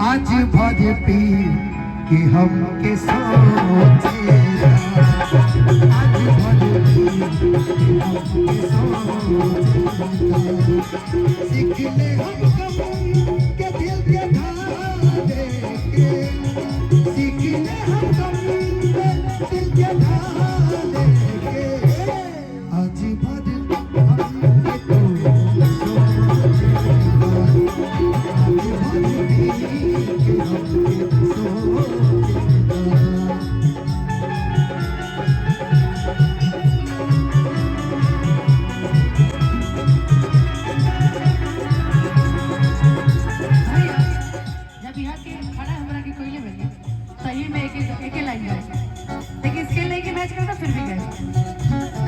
आज भर पी कि हम के सोचेगा, आज भर पी कि हम के सोचेगा। सीख ले हम कम के दिल के धारे के, सीख ले हम कम के दिल के धारे के। आज भर हम के तो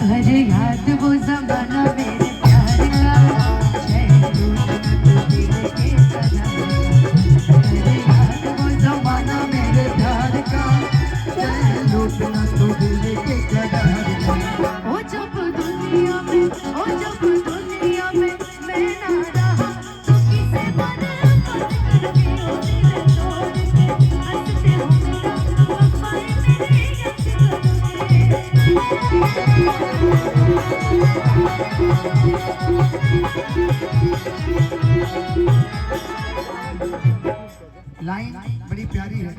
कर याद वो ज़माना मेरे प्यार का, दिल के सजा। कर याद वो ज़माना मेरे प्यार का, लूटना तो दिल के करार का। ओ जब दुनिया में, ओ जब दुनिया में मैं ना रहा, तो किसे बने करके ओ दिल तोड़ के हंसते हो मेरा वफाएं मेरी याद करोगे। लाइन बड़ी प्यारी है।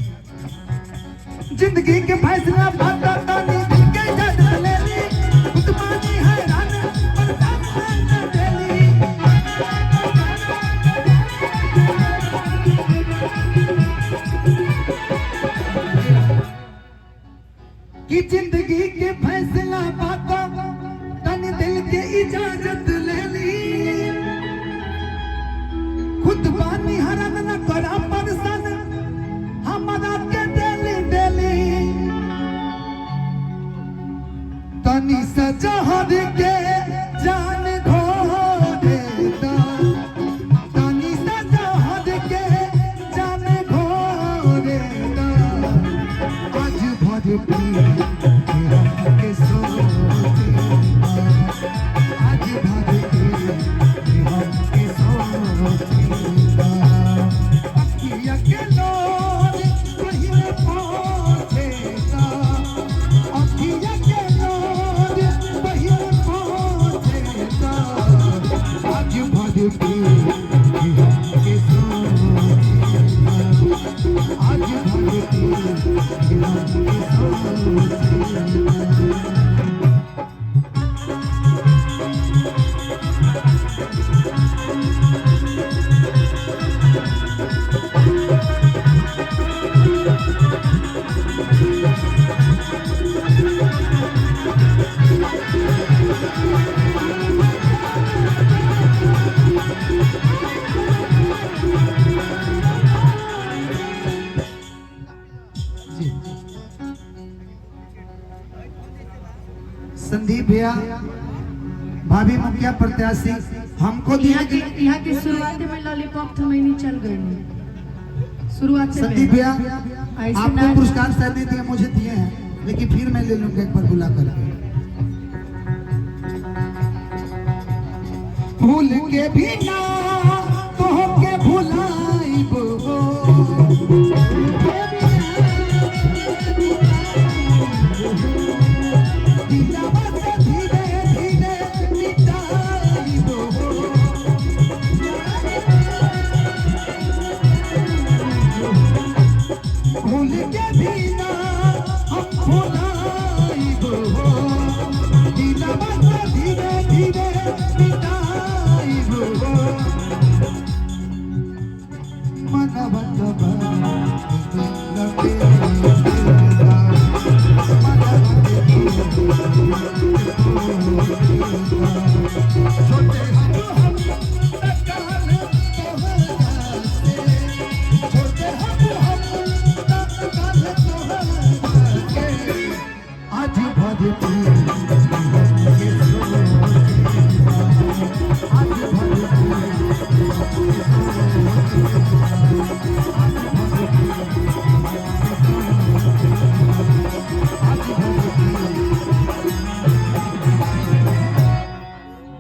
जिंदगी के फैसला बाता तानी दिल के जज ले ली, खुदबानी हैरान बर्बाद न देली। कि जिंदगी के फैसला बाता तानी दिल के इजाजत ले ली, खुदबानी हैरान न करा परसन हमारा के डेली डेली। तनी सजा हर के जान खो देता, तनी सजा हर के जान खो देता। आज भर पी कि हम के सोचेगा, आज भर पी कि हम के सोचेगा। अखियाँ के लोर कहीं पहुँचेगा, अखियाँ के लोर कहीं पहुँचेगा। आज भर पी कि हम के सोचेगा, आज भर पी कि हम के सोचेगा। संदीप भैया भाभी मुखिया प्रत्याशी हमको दिया कि यहाँ की शुरुआत में लॉलीपॉप थमेनी चल गई। शुरुआत से संदीप भैया आपको पुरस्कार शायद नहीं दिए, मुझे दिए हैं, लेकिन फिर मैं ले लूंगा एक बार बुला करके। भूल के भी ना तो के भुलाइबो,